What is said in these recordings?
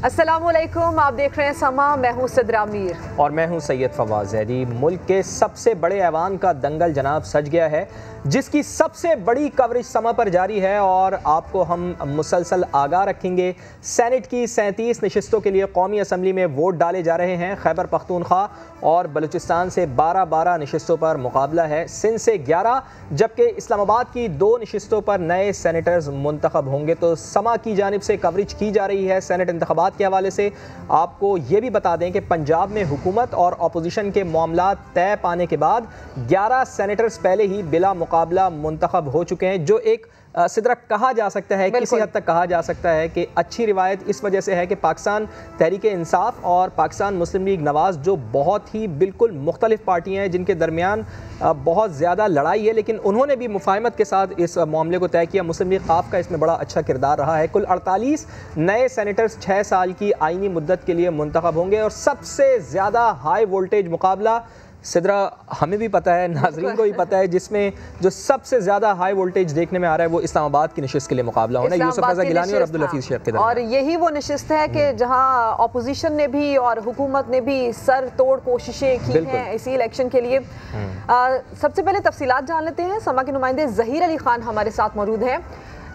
अस्सलामुअलैकुम, आप देख रहे हैं समा। मैं हूं सिद्रा मीर और मैं हूं सैयद फवाद ज़ैदी। मुल्क के सबसे बड़े ऐवान का दंगल जनाब सज गया है, जिसकी सबसे बड़ी कवरेज समा पर जारी है और आपको हम मुसलसल आगाह रखेंगे। सेनेट की 37 नशिस्तों के लिए कौमी असम्बली में वोट डाले जा रहे हैं। खैबर पख्तूनख्वा और बलूचिस्तान से 12 नशिस्तों पर मुकाबला है। सिंध से 11, जबकि इस्लामाबाद की 2 नशिस्तों पर नए सेनेटर्स मुंतखब होंगे। तो समा की जानिब से कवरेज की जा रही है सेनेट इंतखाबात के हवाले से। आपको ये भी बता दें कि पंजाब में हुकूमत और अपोजिशन के मामला तय पाने के बाद 11 सेनेटर्स पहले ही बिला मुकाबला मुंतखब हो चुके हैं, जो एक सिदरा कहा जा सकता है, किसी हद तक कहा जा सकता है कि अच्छी रिवायत इस वजह से है कि पाकिस्तान तहरीक इंसाफ और पाकिस्तान मुस्लिम लीग नवाज़, जो बहुत ही बिल्कुल मुख्तलिफ पार्टियाँ हैं जिनके दरमियान बहुत ज़्यादा लड़ाई है, लेकिन उन्होंने भी मुफाहमत के साथ इस मामले को तय किया। मुस्लिम लीग ख़ाफ का इसमें बड़ा अच्छा किरदार रहा है। कुल 48 नए सेनेटर्स 6 साल की आइनी मुद्दत के लिए मुंतखब होंगे और सबसे ज़्यादा हाई वोल्टेज मुकाबला सिदरा हमें भी पता है, नाजरीन को भी पता है, जिसमें जो सबसे ज़्यादा हाई वोल्टेज देखने में आ रहा है वो इस्लामाबाद की नशिस्त के लिए मुकाबला होना है, यूसुफ रज़ा गिलानी और अब्दुल हफीज़ शेख के दरमियान। और यही वो नशिस्त है कि जहां अपोजिशन ने भी और हुकूमत ने भी सर तोड़ कोशिशें की हैं इसी इलेक्शन के लिए। सबसे पहले तफसीलात जान लेते हैं। समा के नुमाइंदे ज़हीर अली खान हमारे साथ मौजूद हैं।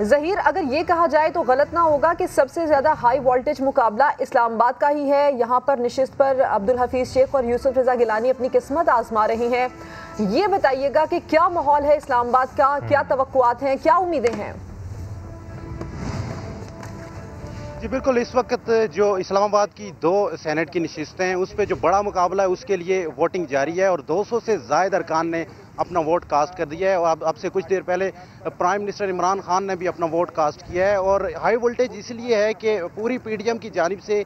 ज़हीर, अगर ये कहा जाए तो गलत ना होगा कि सबसे ज़्यादा हाई वोल्टेज मुकाबला इस्लामाबाद का ही है। यहाँ पर नशिस्त पर अब्दुल हफीज़ शेख और यूसुफ रज़ा गिलानी अपनी किस्मत आजमा रहे हैं। ये बताइएगा कि क्या माहौल है इस्लामाबाद का, क्या तवक्कुआत हैं, क्या उम्मीदें हैं? जी बिल्कुल, इस वक्त जो इस्लामाबाद की 2 सेनेट की नशिस्तें हैं उस पर जो बड़ा मुकाबला है उसके लिए वोटिंग जारी है और 200 से ज़ायद अरकान ने अपना वोट कास्ट कर दिया है। और अब से कुछ देर पहले प्राइम मिनिस्टर इमरान खान ने भी अपना वोट कास्ट किया है। और हाई वोल्टेज इसलिए है कि पूरी पीडीएम की जानिब से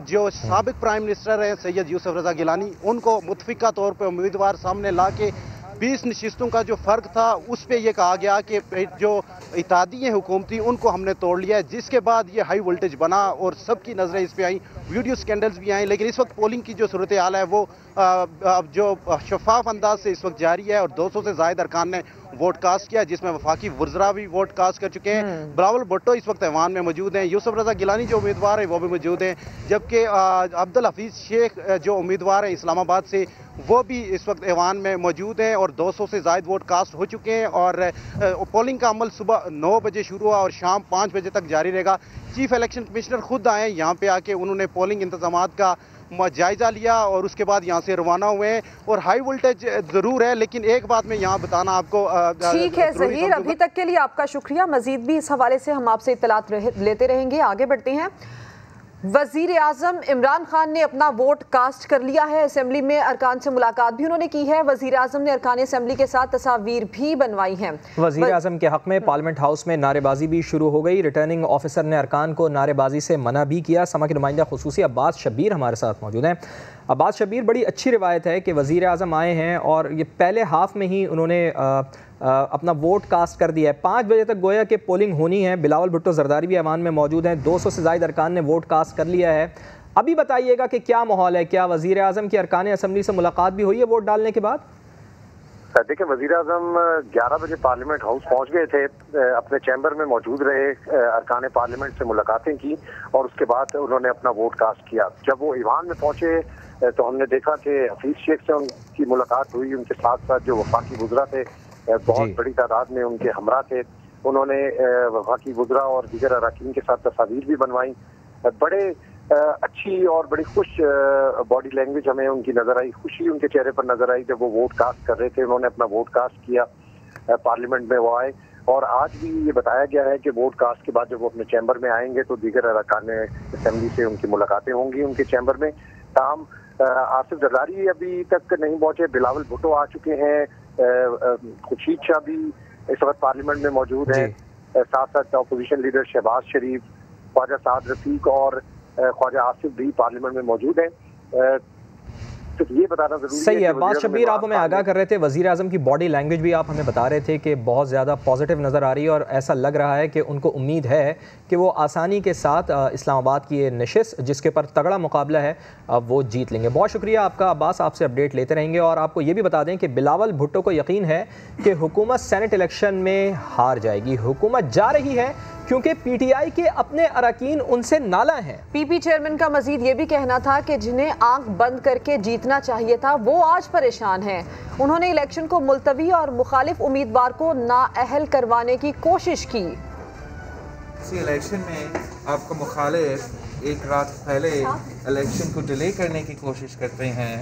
जो साबिक प्राइम मिनिस्टर हैं सैयद यूसुफ रज़ा गिलानी, उनको मुतफ़िका तौर पर उम्मीदवार सामने ला के 20 नशिस्तों का जो फ़र्क था उस पर यह कहा गया कि जो इत्तेहादी हैं हुकूमती, उनको हमने तोड़ लिया है, जिसके बाद ये हाई वोल्टेज बना और सबकी नज़रें इस पर आई, वीडियो स्कैंडल्स भी आए। लेकिन इस वक्त पोलिंग की जो सूरत हाल है वो जो शफाफ अंदाज से इस वक्त जारी है और 200 से ज़ायद अरकान ने वोट कास्ट किया, जिसमें वफाकी वज़रा भी वोट कास्ट कर चुके हैं। बिलावल भुट्टो इस वक्त ऐवान में मौजूद हैं, यूसुफ रज़ा गिलानी जो उम्मीदवार है वो भी मौजूद हैं, जबकि अब्दुल हफीज़ शेख जो उम्मीदवार हैं इस्लामाबाद से वो भी इस वक्त ऐवान में मौजूद हैं और 200 से ज़ायद वोट कास्ट हो चुके हैं। और पोलिंग का अमल सुबह 9 बजे शुरू हुआ और शाम 5 बजे तक जारी रहेगा। चीफ इलेक्शन कमिश्नर खुद आए यहाँ पे आके, उन्होंने पोलिंग इंतजामात का जायजा लिया और उसके बाद यहाँ से रवाना हुए हैं। और हाई वोल्टेज जरूर है, लेकिन एक बात मैं यहाँ बताना आपको ठीक है ज़हीर, अभी तक के लिए आपका शुक्रिया। मजीद भी इस हवाले से हम आपसे इत्तलात लेते रहेंगे। आगे बढ़ते हैं। वजीर आजम इमरान खान ने अपना वोट कास्ट कर लिया है। असेंबली में अरकान से मुलाकात भी उन्होंने की है। वजीर आजम ने अरकान असेंबली के साथ तस्वीर भी बनवाई हैं। वजीर आजम के हक में पार्लियामेंट हाउस में नारेबाजी भी शुरू हो गई। रिटर्निंग ऑफिसर ने अरकान को नारेबाजी से मना भी किया। समा के नुमाइंदा खुसूसी अब्बास शब्बीर हमारे साथ मौजूद हैं। अब्बास शब्बीर, बड़ी अच्छी रिवायत है कि वजीर आजम आए हैं और ये पहले हाफ में ही उन्होंने अपना वोट कास्ट कर दिया है। 5 बजे तक गोया कि पोलिंग होनी है। बिलावल भुट्टो जरदारी भी ऐवान में मौजूद हैं। 200 से ज़ायद अरकान ने वोट कास्ट कर लिया है। अभी बताइएगा कि क्या माहौल है, क्या वज़ीर आज़म की अरकान असम्बली से मुलाकात भी हुई है वोट डालने के बाद? देखिए, वज़ीर आज़म 11 बजे पार्लियामेंट हाउस पहुंच गए थे, अपने चैम्बर में मौजूद रहे, अरकान पार्लियामेंट से मुलाकातें की और उसके बाद उन्होंने अपना वोट कास्ट किया। जब वो ईवान में पहुंचे तो हमने देखा कि हफीज़ शेख से उनकी मुलाकात हुई। उनके साथ साथ जो वफाकी वज़रा थे बहुत बड़ी तादाद में उनके हमरा थे। उन्होंने वफाकी वज़रा और दीगर अरकान के साथ तस्वीर भी बनवाई। बड़े अच्छी और बड़ी खुश बॉडी लैंग्वेज हमें उनकी नजर आई, खुशी उनके चेहरे पर नजर आई जब वो वोट कास्ट कर रहे थे। उन्होंने अपना वोट कास्ट किया, पार्लियामेंट में वो आए और आज भी ये बताया गया है कि वोट कास्ट के बाद जब वो अपने चैम्बर में आएंगे तो दीगर अरकान असेंबली से उनकी मुलाकातें होंगी उनके चैम्बर में। ताहम आसिफ जरदारी अभी तक नहीं पहुंचे, बिलावल भुट्टो आ चुके हैं, खुर्शीद शाह भी इस वक्त पार्लियामेंट में मौजूद है, साथ साथ अपोजिशन लीडर शहबाज शरीफ, ख्वाजा साद रफीक और ख्वाजा आसिफ भी पार्लियामेंट में मौजूद हैं। तो ये बताना जरूरी है। सही है। अब्बास शब्बीर, आप हमें आगाह कर रहे थे, वज़ीर आज़म की बॉडी लैंग्वेज भी आप हमें बता रहे थे कि बहुत ज़्यादा पॉजिटिव नज़र आ रही है और ऐसा लग रहा है कि उनको उम्मीद है कि वो आसानी के साथ इस्लामाबाद की ये नशिस्त जिसके ऊपर तगड़ा मुकाबला है वो जीत लेंगे। बहुत शुक्रिया आपका अब्बास, आपसे अपडेट लेते रहेंगे। और आपको ये भी बता दें कि बिलावल भुट्टो को यकीन है कि हुकूमत सेनेट इलेक्शन में हार जाएगी। हुकूमत जा रही है क्योंकि पीटीआई के अपने अरकान उनसे नाला हैं। पीपी चेयरमैन का मजीद ये भी कहना था कि जिन्हें आंख बंद करके जीतना चाहिए था वो आज परेशान हैं। उन्होंने इलेक्शन को मुलतवी और मुखालिफ उम्मीदवार को नाअहल करवाने की कोशिश की। इसी इलेक्शन में आपका मुखालिफ एक रात पहले इलेक्शन को डिले करने की कोशिश करते हैं,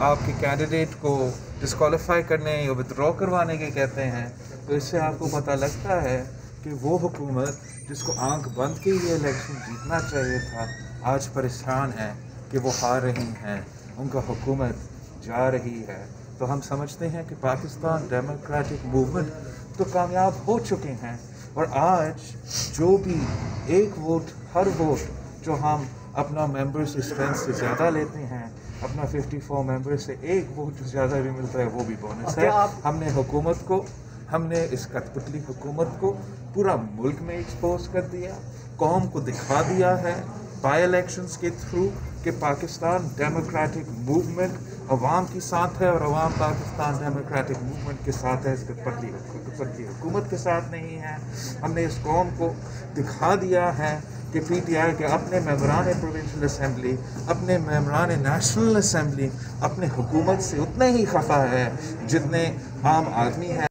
आपके कैंडिडेट को डिस्क्वालीफाई करने या विड्रॉ करवाने के कहते हैं। तो इससे आपको पता लगता है कि वो हुकूमत जिसको आंख बंद के ये इलेक्शन जीतना चाहिए था आज परेशान है कि वो हार रही हैं, उनका हुकूमत जा रही है। तो हम समझते हैं कि पाकिस्तान डेमोक्रेटिक मूवमेंट तो कामयाब हो चुके हैं और आज जो भी एक वोट, हर वोट जो हम अपना मेंबर्स स्ट्रेंथ से ज़्यादा लेते हैं, अपना 54 मेंबर से एक वोट जो ज़्यादा भी मिलता है वो भी बोनस है। हमने हुकूमत को, हमने इस कठपुतली हुकूमत को पूरा मुल्क में एक्सपोज कर दिया, कौम को दिखा दिया है बाई इलेक्शंस के थ्रू कि पाकिस्तान डेमोक्रेटिक मूवमेंट अवाम के साथ है और अवाम पाकिस्तान डेमोक्रेटिक मूवमेंट के साथ है, इस कठपुतली हुकूमत के साथ नहीं है। हमने इस कौम को दिखा दिया है कि पीटीआई के अपने मेंबरान प्रोविंशियल असेंबली, अपने मेंबरान नेशनल असेंबली अपने हुकूमत से उतने ही खफा है जितने आम आदमी है।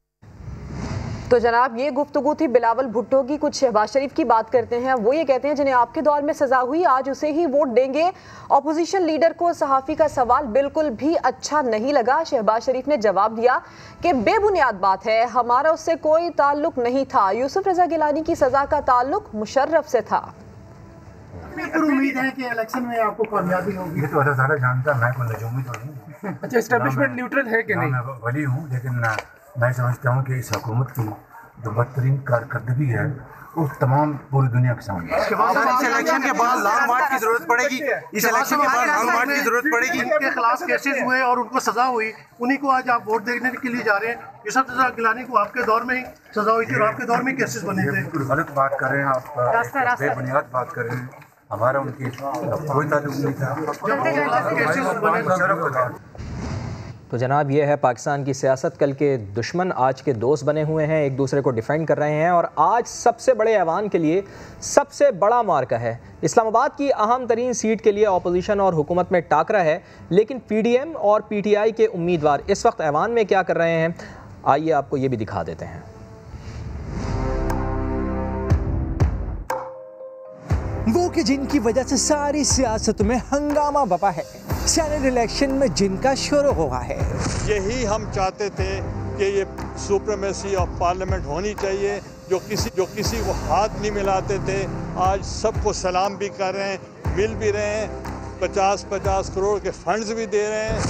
तो जनाब ये गुफ्तगू थी बिलावल भुट्टो की। कुछ शहबाज शरीफ की बात करते हैं। वो ये कहते हैं जिन्हें आपके दौर में सजा हुई आज उसे ही वोट देंगे। ऑपोजिशन लीडर को सहाफ़ी का सवाल बिल्कुल भी अच्छा नहीं लगा। शहबाज शरीफ ने जवाब दिया कि बेबुनियाद बात है, हमारा उससे कोई ताल्लुक नहीं था। यूसुफ रजा गिलानी की सजा का ताल्लुक मुशर्रफ से था। उम्मीद है कि इलेक्शन में आपको कामयाबी होगी। ये तो अच्छा सारा जानता, मैं कोई नजूमी तो नहीं। अच्छा, एस्टेब्लिशमेंट न्यूट्रल है कि नहीं? मैं वली हूँ, लेकिन मैं समझता हूँ कि इस हुकूमत की जो बदतरीन कारकर्दगी है वो तमाम पूरी दुनिया के सामने। इस इलेक्शन के बाद लॉन्ग मार्च की जरूरत पड़ेगी, इस इलेक्शन के बाद लॉन्ग मार्च की जरूरत पड़ेगी। इनके खिलाफ केसेस हुए और उनको सजा हुई, उन्हीं को आज आप वोट देने के लिए जा रहे हैं। यूसुफ रजा गिलानी को आपके दौर में ही सजा हुई थी और आपके दौर में केसेस बने थे। गलत बात कर रहे हैं आप, बेबुनियाद बात कर रहे हैं। हमारा उनकी कोई ताल्लुक नहीं था। तो जनाब ये है पाकिस्तान की सियासत। कल के दुश्मन आज के दोस्त बने हुए हैं, एक दूसरे को डिफेंड कर रहे हैं और आज सबसे बड़े ऐवान के लिए सबसे बड़ा मार्का है। इस्लामाबाद की अहम तरीन सीट के लिए अपोजिशन और हुकूमत में टाकरा है, लेकिन पीडीएम और पीटीआई के उम्मीदवार इस वक्त ऐवान में क्या कर रहे हैं, आइए आपको ये भी दिखा देते हैं। वो कि जिनकी वजह से सारी सियासत में हंगामा बपा है, सेनेट इलेक्शन में जिनका शुरू हुआ है। यही हम चाहते थे कि ये सुप्रीमेसी ऑफ पार्लियामेंट होनी चाहिए। जो किसी को हाथ नहीं मिलाते थे आज सबको सलाम भी कर रहे हैं, मिल भी रहे हैं, 50-50 करोड़ के फंड्स भी दे रहे हैं।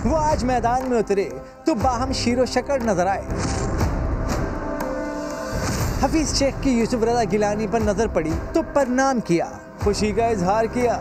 वो आज मैदान में उतरे तो बाहम शीरो शक्कर नजर आए। हफीज शेख की यूसुफ रजा गिलानी पर नजर पड़ी तो प्रणाम किया, खुशी का इजहार किया।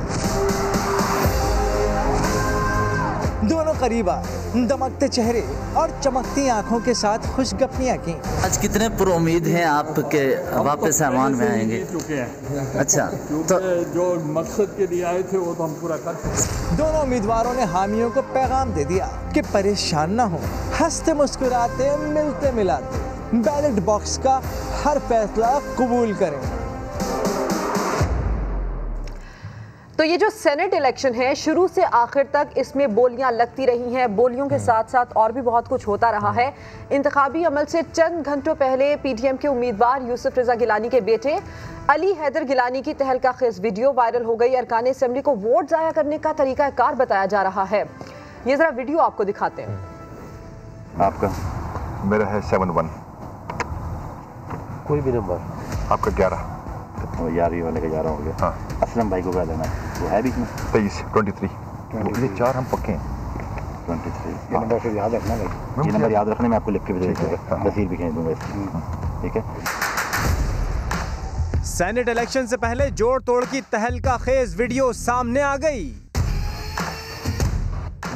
दोनों करीबा दमकते चेहरे और चमकती आंखों के साथ खुशगपियां की। आज कितने पुरुम्मीद हैं आपके वापस ऐवान में आएंगे? चुके हैं। अच्छा, तो जो मकसद के लिए आए थे वो तो हम पूरा कर चुके। दोनों उम्मीदवारों ने हामियों को पैगाम दे दिया कि परेशान न हो, हंसते मुस्कुराते मिलते मिलाते बैलेट बॉक्स का हर फैसला कबूल करें। तो ये जो सेनेट इलेक्शन है शुरू से आखिर तक इसमें बोलियां लगती रही हैं। बोलियों के साथ साथ और भी बहुत कुछ होता रहा है। इंतखाबी अमल से चंद घंटों पहले पीटीएम के उम्मीदवार यूसुफ रजा गिलानी के बेटे अली हैदर गिलानी की तहलका खेज वीडियो वायरल हो गई। अरकान असेंबली को वोट जाया करने का तरीकाकार बताया जा रहा है। ये जरा वीडियो आपको दिखाते हैं। आपका मेरा है 71, कोई भी नंबर आपका 11, 11 वाले का 11 हो गया। हाँ, असलम भाई को क्या देना वो है बीच में 23, 23, ये 4 हम पक्के हैं। 23 ये नंबर फिर याद रखना भाई, ये नंबर याद रखने में आपको लिख के भी दे दूंगा, तहसील भी कह दूंगा इसकी, ठीक है। सेनेट इलेक्शन से पहले जोड़ तोड़ की तहलका खेज वीडियो सामने आ गई।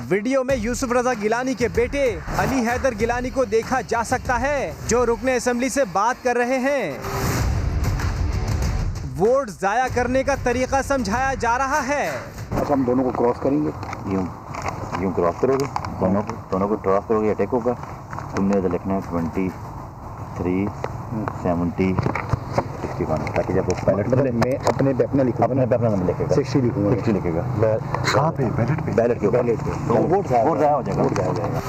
वीडियो में यूसुफ रजा गिलानी के बेटे अली हैदर गिलानी को देखा जा सकता है जो रुकने असेंबली से बात कर रहे हैं। वोट जाया करने का तरीका समझाया जा रहा है। अच्छा, हम दोनों को क्रॉस करेंगे, यूं क्रॉस करोगे, दोनों को क्रॉस करोगे, अटैक होगा। तुमने इधर लिखना है 23 70 61, ताकि जब वो बैलेट मैं अपने पे अपना लिखूंगा, अपने पे अपना नंबर लिखेगा, 60 लिखूंगा, 60 लिखेगा। कहाँ पे? बैलेट पे? तो वोट ज़ाया हो जाएगा।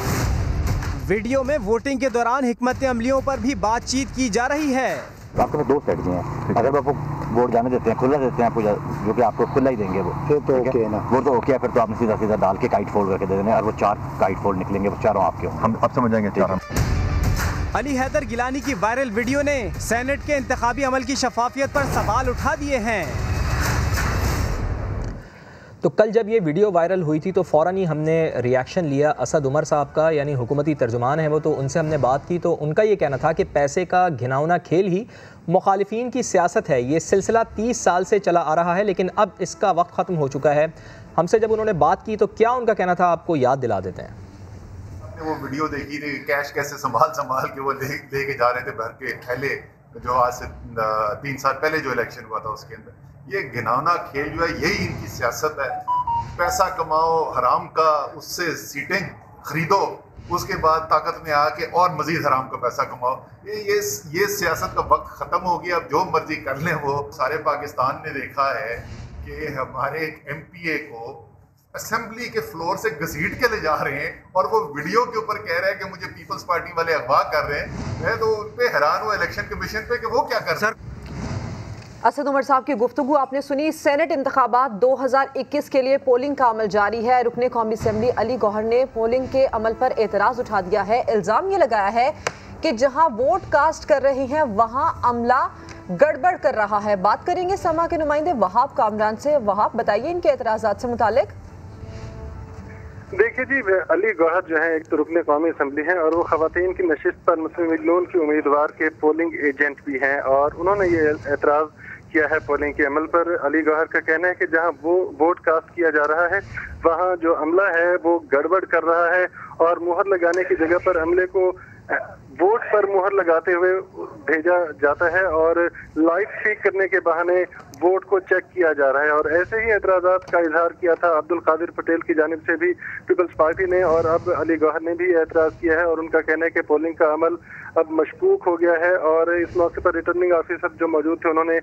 वीडियो में वोटिंग के दौरान हिकमत अमलियों पर भी बातचीत की जा रही है। आपके पास 2 स्ट्रेटजी हैं। अगर आपको वोट जाने देते हैं, खुला देते हैं आपको, जो कि आपको खुला ही देंगे, वो फिर तो ओके है ना, वो तो ओके है। फिर तो आपने सीधा सीधा डाल के काइट फोल्ड करके दे देने, और वो 4 काइट फोल्ड निकलेंगे, वो चारों आपके होंगे। हम अब समझ जाएंगे 4 हम। अली हैदर गिलानी की वायरल वीडियो ने सेनेट के इंतखाबी अमल की शफाफियत पर सवाल उठा दिए हैं। तो कल जब ये वीडियो वायरल हुई थी तो फ़ौरन ही हमने रिएक्शन लिया असद उमर साहब का, यानी हुकूमती तर्जुमान है वो, तो उनसे हमने बात की। तो उनका ये कहना था कि पैसे का घिनौना खेल ही मुखालिफिन की सियासत है। ये सिलसिला 30 साल से चला आ रहा है, लेकिन अब इसका वक्त ख़त्म हो चुका है। हमसे जब उन्होंने बात की तो क्या उनका कहना था, आपको याद दिला देते हैं। वो वीडियो देखी थी, कैश कैसे संभाल के वो लेके जा रहे थे भर के थैले, जो आज से 3 साल पहले जो इलेक्शन हुआ था उसके अंदर। ये घिनौना खेल जो है, यही इनकी सियासत है। पैसा कमाओ हराम का, उससे सीटें खरीदो, उसके बाद ताकत में आके और मजीद हराम का पैसा कमाओ। ये सियासत का वक्त ख़त्म हो गया। अब जो मर्जी कर लें वो। सारे पाकिस्तान ने देखा है कि हमारे एक MPA को असेंबली के फ्लोर से घसीट के ले जा रहे हैं, और वो वीडियो के ऊपर कह रहे हैं कि मुझे पीपल्स पार्टी वाले अगवा कर रहे हैं। मैं तो उन पे हैरान हुआ इलेक्शन कमीशन पे कि वो क्या कर सर। असद उमर साहब की गुफ्तगू आपने सुनी। सेनेट इंतखाबात 2021 के लिए पोलिंग का अमल जारी है। रुकने कौमी असम्बली अली गौहर ने पोलिंग के अमल पर एतराज़ उठा दिया है। इल्ज़ाम ये लगाया है कि जहां वोट कास्ट कर रहे हैं वहां अमला गड़बड़ कर रहा है। बात करेंगे समा के नुमाइंदे वहाब कामरान से। वहाब, बताइए इनके एतराज़ात से मुतालिक। देखिए जी, अली गौहर जो है एक तो रुकने कौमी असम्बली है, और वो खवातीन की नशिस्त पर मुस्लिम लीग नून की उम्मीदवार के पोलिंग एजेंट भी हैं, और उन्होंने ये एतराज़ किया है पोलिंग के अमल पर। अली गौहर का कहना है कि जहां वो वोट कास्ट किया जा रहा है वहां जो अमला है वो गड़बड़ कर रहा है, और मुहर लगाने की जगह पर अमले को वोट पर मुहर लगाते हुए भेजा जाता है, और लाइट ठीक करने के बहाने वोट को चेक किया जा रहा है। और ऐसे ही एतराज़ात का इजहार किया था अब्दुल कादिर पटेल की जानिब से भी पीपल्स पार्टी ने, और अब अली गौहर ने भी एतराज़ किया है, और उनका कहना है कि पोलिंग का अमल अब मशकूक हो गया है। और इस मौके पर रिटर्निंग ऑफिसर जो मौजूद थे उन्होंने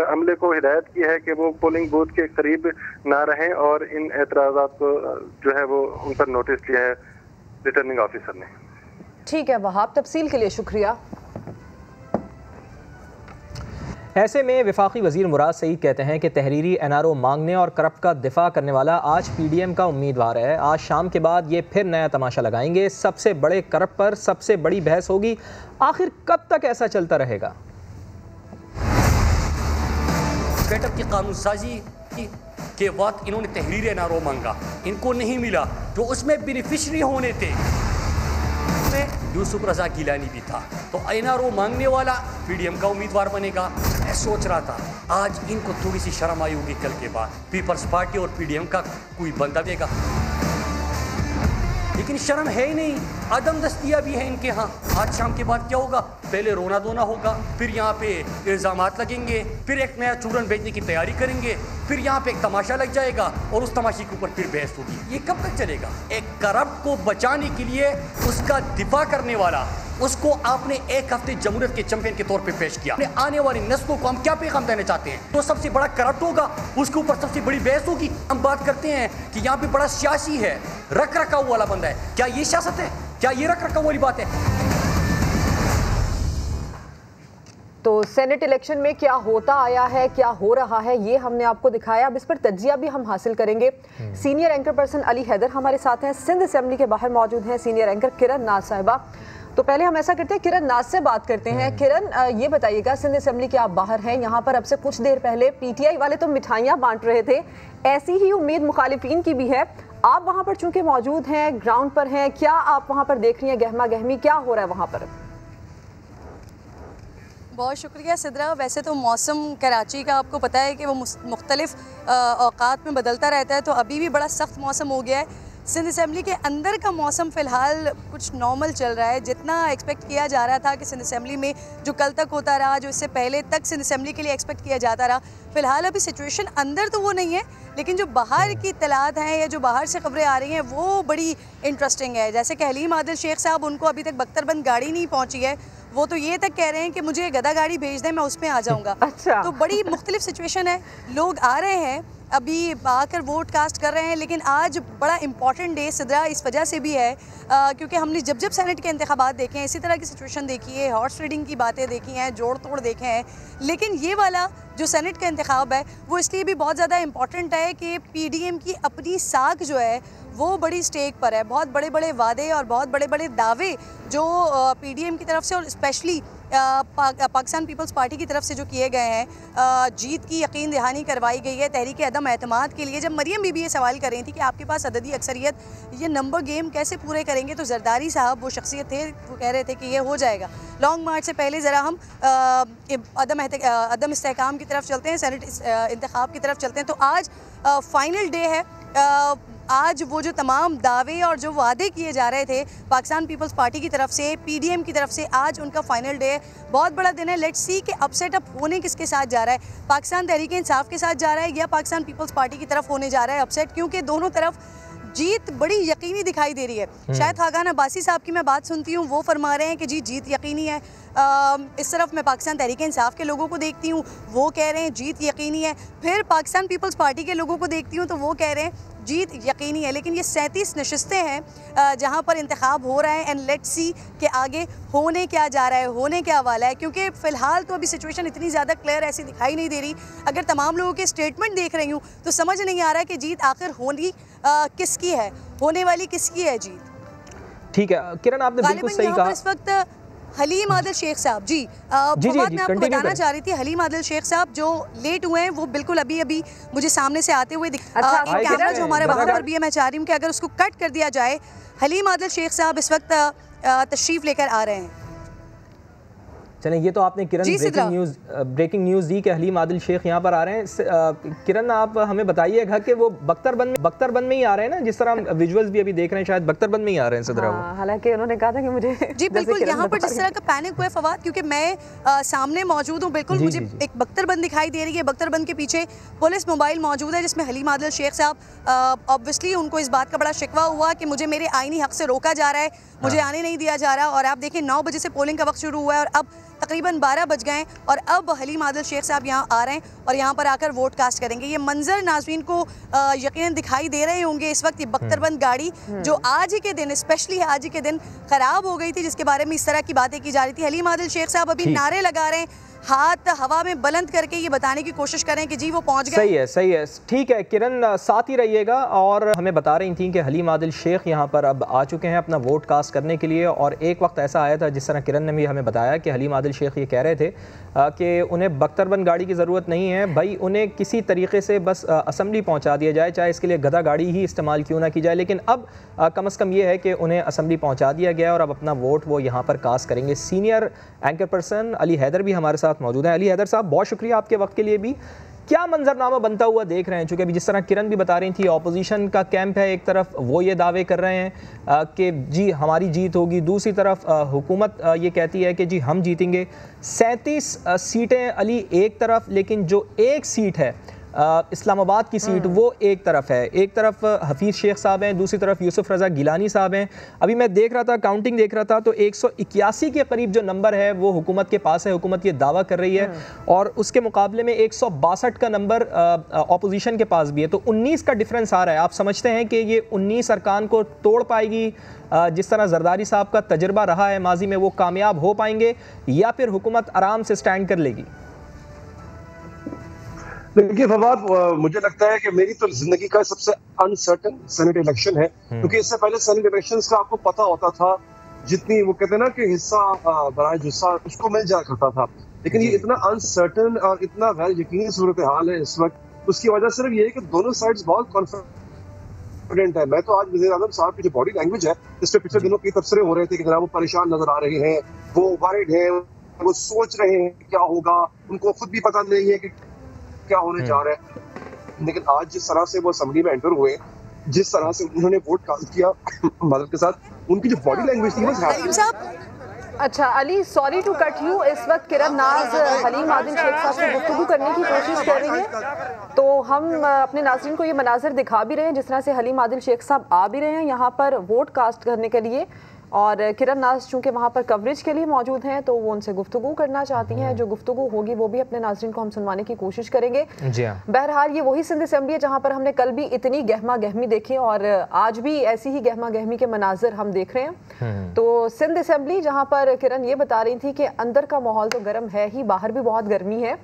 अमले को हिदायत की है कि वो पोलिंग बूथ के करीब ना रहें, और इन एतराज़ात को जो है वो उन पर नोटिस लिया है रिटर्निंग ऑफिसर ने। ठीक है वहाब, तफसील के लिए शुक्रिया। ऐसे में वफाकी वज़ीर मुराद सईद कहते हैं कि तहरीरी NRO मांगने और करप्ट का दिफा करने वाला आज PDM का उम्मीदवार है। आज शाम के बाद ये फिर नया तमाशा लगाएंगे। सबसे बड़े करप्ट पर सबसे बड़ी बहस होगी। आखिर कब तक ऐसा चलता रहेगा? सेटअप की कानून साजी के वक्त इन्होंने तहरीरी NRO मांगा, इनको नहीं मिला। जो उसमें बेनिफिशरी होने थे में यूसुफ रजा गिलानी भी था, तो NRO मांगने वाला PDM का उम्मीदवार बनेगा। मैं सोच रहा था आज इनको थोड़ी सी शर्म आई होगी, कल के बाद पीपल्स पार्टी और PDM का कोई बंदा देगा, लेकिन शर्म है ही नहीं, अदम दस्तिया भी है इनके यहाँ। आज शाम के बाद क्या होगा? पहले रोना धोना होगा, फिर यहाँ पे इल्ज़ामात लगेंगे, फिर एक नया चूरन भेजने की तैयारी करेंगे, फिर यहाँ पे एक तमाशा लग जाएगा, और उस तमाशे के ऊपर फिर बहस होगी। ये कब तक चलेगा? एक करप्ट को बचाने के लिए उसका दिफा करने वाला, उसको आपने एक हफ्ते जमहूरियत के चैंपियन के तौर पे पेश किया। आने वाली नस्लों को हम क्या पैगाम देना चाहते हैं? तो सबसे बड़ा करप्ट होगा, उसके ऊपर सबसे बड़ी बहस होगी। हम बात करते हैं कि यहाँ पे बड़ा सियासी है, रख रखाव वाला बंदा है। क्या ये सियासत है? क्या ये रख रखाव वाली बात है? तो सेनेट इलेक्शन में क्या होता आया है, क्या हो रहा है, ये हमने आपको दिखाया। अब इस पर तज्जिया भी हम हासिल करेंगे। Senior anchor person Ali Haider हमारे साथ हैं, सिंध असेंबली के बाहर मौजूद हैं सीनियर एंकर किरण नाज साहिबा। तो पहले हम ऐसा करते हैं, किरण नाज से बात करते हैं। किरण, ये बताइएगा, सिंध असेंबली के आप बाहर हैं, यहाँ पर अब से कुछ देर पहले PTI वाले तो मिठाइयाँ बांट रहे थे, ऐसी ही उम्मीद मुखालिफिन की भी है। आप वहाँ पर चूंकि मौजूद हैं, ग्राउंड पर हैं, क्या आप वहाँ पर देख रही हैं गहमा गहमी, क्या हो रहा है वहाँ पर? बहुत शुक्रिया सिद्रा। वैसे तो मौसम कराची का आपको पता है कि वो मुख्तलिफ औकात में बदलता रहता है, तो अभी भी बड़ा सख्त मौसम हो गया है। सिंध असेंबली के अंदर का मौसम फ़िलहाल कुछ नॉर्मल चल रहा है, जितना एक्सपेक्ट किया जा रहा था कि सिंध असेंबली में जो कल तक होता रहा, जो इससे पहले तक सिंध असेंबली के लिए एक्सपेक्ट किया जाता रहा। फ़िलहाल अभी सिचुएशन अंदर तो वो नहीं है, लेकिन जो बाहर की इत्तलात हैं या जो बाहर से खबरें आ रही हैं वो बड़ी इंटरेस्टिंग है। जैसे कि हलीम आदिल शेख साहब, उनको अभी तक बख्तरबंद गाड़ी नहीं पहुँची है, वो तो ये तक कह रहे हैं कि मुझे गधा गाड़ी भेज दें, मैं उसमें आ जाऊंगा। अच्छा। तो बड़ी मुख्तलिफ सिचुएशन है, लोग आ रहे हैं अभी आकर वोट कास्ट कर रहे हैं, लेकिन आज बड़ा इंपॉर्टेंट डे सिद्रा इस वजह से भी है क्योंकि हमने जब जब सेनेट के इंतखाबात देखे हैं, इसी तरह की सिचुएशन देखी है, हॉर्स ट्रेडिंग की बातें देखी हैं, जोड़ तोड़ देखे हैं, लेकिन ये वाला जो सेनेट का इंतखाब है वो इसलिए भी बहुत ज़्यादा इंपॉर्टेंट है कि पीडीएम की अपनी साख जो है वो बड़ी स्टेक पर है। बहुत बड़े बड़े वादे और बहुत बड़े बड़े दावे जो पीडीएम की तरफ से और स्पेशली पाकिस्तान पीपल्स पार्टी की तरफ से जो किए गए हैं, जीत की यकीन दहानी करवाई गई है तहरीक अदम एतमाद के लिए। जब मरियम बीबी ये सवाल कर रही थी कि आपके पास अददी अक्सरियत, ये नंबर गेम कैसे पूरे करेंगे, तो जरदारी साहब वो शख्सियत थे, वो कह रहे थे कि ये हो जाएगा। लॉन्ग मार्च से पहले ज़रा हम अदम इस्तेहकाम की तरफ चलते हैं, सेनेट इंतखाब की तरफ चलते हैं। तो आज फाइनल डे है। आज वो जो तमाम दावे और जो वादे किए जा रहे थे पाकिस्तान पीपल्स पार्टी की तरफ से, पीडीएम की तरफ से, आज उनका फाइनल डे है। बहुत बड़ा दिन है। लेट्स सी कि अपसेट अप होने किसके साथ जा रहा है, पाकिस्तान तहरीक इंसाफ के साथ जा रहा है या पाकिस्तान पीपल्स पार्टी की तरफ होने जा रहा है अपसेट, क्योंकि दोनों तरफ जीत बड़ी यकीनी दिखाई दे रही है। शायद खाकान अब्बासी साहब की मैं बात सुनती हूँ, वो फरमा रहे हैं कि जी जीत यकीनी है। इस तरफ मैं पाकिस्तान तहरीक इंसाफ के लोगों को देखती हूँ, वो कह रहे हैं जीत यकीनी है। फिर पाकिस्तान पीपल्स पार्टी के लोगों को देखती हूँ तो वो कह रहे हैं जीत यकीनी है। लेकिन ये 37 नशिस्तें हैं जहाँ पर इंतखाब हो रहा है एंड लेट्स सी कि आगे होने क्या जा रहा है, होने क्या वाला है, क्योंकि फ़िलहाल तो अभी सिचुएशन इतनी ज़्यादा क्लियर ऐसी दिखाई नहीं दे रही। अगर तमाम लोगों के स्टेटमेंट देख रही हूँ तो समझ नहीं आ रहा है कि जीत आखिर होनी किसकी है, होने वाली किसकी है जीत। ठीक है किरण, आपने बिल्कुल सही कहा। इस वक्त हलीम आदिल शेख साहब जी मैं आपको बताना चाह रही थी, हलीम आदिल शेख साहब जो लेट हुए हैं वो बिल्कुल अभी मुझे सामने से आते हुए कैमरा जो हमारे वहाँ पर भी है, मैं चाह रही हूँ कि अगर उसको कट कर दिया जाए। हलीम आदिल शेख साहब इस वक्त तशरीफ लेकर आ रहे हैं। चलें, ये तो आपने किरण ब्रेकिंग न्यूज़ दी कि हलीम आदिल शेख यहाँ पर आ रहे हैं। किरण आप हमें बताइएगा कि वो बख्तरबंद में ही आ रहे हैं ना, जिस तरह हम विजुअल्स भी अभी देख रहे हैं, शायद बख्तरबंद में ही आ रहे हैं सदरा। हालांकि उन्होंने कहा था कि मुझे जी बिल्कुल यहाँ पर जिस तरह का पैनिक हुआ है फवाद, क्योंकि मैं सामने मौजूद हूँ, बिल्कुल मुझे एक बख्तरबंद दिखाई दे रही है। बख्तरबंद के पीछे पुलिस मोबाइल मौजूद है जिसमें हलीम आदिल शेख साहब ऑब्वियसली उनको इस बात का बड़ा शिकवा हुआ कि मुझे मेरे आईनी हक से रोका जा रहा है, मुझे आने नहीं दिया जा रहा। और आप देखिए 9 बजे से पोलिंग का वक्त शुरू हुआ है और अब तकरीबन 12 बज गए और अब हलीम आदिल शेख साहब यहाँ आ रहे हैं और यहाँ पर आकर वोट कास्ट करेंगे। ये मंजर नाज़रीन को यकीनन दिखाई दे रहे होंगे इस वक्त। ये बख्तरबंद गाड़ी जो आज ही के दिन, स्पेशली आज ही के दिन खराब हो गई थी, जिसके बारे में इस तरह की बातें की जा रही थी। हलीम आदिल शेख साहब अभी नारे लगा रहे हैं, हाथ हवा में बुलंद करके ये बताने की कोशिश करें कि जी वो पहुंच गए। सही है। ठीक है किरण, साथ ही रहिएगा। और हमें बता रही थी कि हलीम आदिल शेख यहाँ पर अब आ चुके हैं अपना वोट कास्ट करने के लिए। और एक वक्त ऐसा आया था, जिस तरह किरण ने भी हमें बताया, कि हलीम आदिल शेख ये कह रहे थे कि उन्हें बख्तरबंद गाड़ी की ज़रूरत नहीं है भाई, उन्हें किसी तरीके से बस असम्बली पहुँचा दिया जाए, चाहे इसके लिए गधा गाड़ी ही इस्तेमाल क्यों ना की जाए। लेकिन अब कम अज़ कम ये है कि उन्हें असम्बली पहुँचा दिया गया और अब अपना वोट वो यहाँ पर कास्ट करेंगे। Senior anchor person Ali Haider भी हमारे साथ मौजूद हैं। अली हैदर साहब, बहुत शुक्रिया आपके वक्त के लिए भी। क्या मंजरनामा बनता हुआ देख रहे हैं, चूँकि अभी जिस तरह किरण भी बता रही थी, ऑपोजिशन का कैंप है एक तरफ, वो ये दावे कर रहे हैं कि जी हमारी जीत होगी, दूसरी तरफ हुकूमत ये कहती है कि जी हम जीतेंगे। 37 सीटें अली एक तरफ, लेकिन जो एक सीट है इस्लामाबाद की सीट वो एक तरफ है, एक तरफ हफीज़ शेख साहब हैं, दूसरी तरफ यूसुफ रज़ा गिलानी साहब हैं। अभी मैं देख रहा था, काउंटिंग देख रहा था, तो 181 के करीब जो नंबर है वो हुकूमत के पास है, हुकूमत ये दावा कर रही है। और उसके मुकाबले में 162 का नंबर अपोजिशन के पास भी है, तो 19 का डिफरेंस आ रहा है। आप समझते हैं कि ये 19 अरकान को तोड़ पाएगी? जिस तरह जरदारी साहब का तजर्बा रहा है माजी में, वो कामयाब हो पाएंगे या फिर हुकूमत आराम से स्टैंड कर लेगी? देखिए फवाद, मुझे लगता है कि मेरी तो जिंदगी का सबसे अनसर्टन सेनेट इलेक्शन है, क्योंकि इससे पहले सेनेट इलेक्शंस का आपको पता होता था, जितनी वो कहते हैं ना कि हिस्सा बराए जुस्सा उसको मिल जाया करता था। लेकिन ये इतना अनसर्टन और इतना गैर यकीनी सूरत हाल है इस वक्त, उसकी वजह सिर्फ ये है कि दोनों साइड्स बहुत कॉन्फिडेंट है। मैं तो आज वज़ीर आज़म साहब की जो बॉडी लैंग्वेज है, इस पे पिछले दिनों की तबसरे हो रहे थे कि जनाब वो परेशान नजर आ रहे हैं, वो वरीड है, वो सोच रहे हैं क्या होगा, उनको खुद भी पता नहीं है कि क्या होने जा रहा है। लेकिन आज जिस तरह से वो असेंबली में एंटर हुए, जिस तरह से उन्होंने वोट कास्ट किया मदद के साथ, उनकी जो बॉडी लैंग्वेज थी वो। अच्छा Ali, sorry to cut you, इस वक्त किरण नाज हलीम आदिल शेख साहब से गुफ्तगू करने की कोशिश कर रही है, तो हम अपने नाज़रीन को ये मनाज़र दिखा भी रहे हैं जिस तरह से हलीम आदिल शेख साहब आ भी रहे हैं यहाँ पर वोट कास्ट करने के लिए। और किरण नाज चूँकि वहाँ पर कवरेज के लिए मौजूद हैं तो वो उनसे गुफ्तगू करना चाहती हैं। जो गुफ्तगू होगी वो भी अपने नाज़रीन को हम सुनवाने की कोशिश करेंगे। जी हाँ। बहरहाल ये वही सिंध असेंबली है जहाँ पर हमने कल भी इतनी गहमा गहमी देखी और आज भी ऐसी ही गहमा गहमी के मनाजिर हम देख रहे हैं। तो सिंध असेंबली जहाँ पर किरण ये बता रही थी कि अंदर का माहौल तो गर्म है ही, बाहर भी बहुत गर्मी है।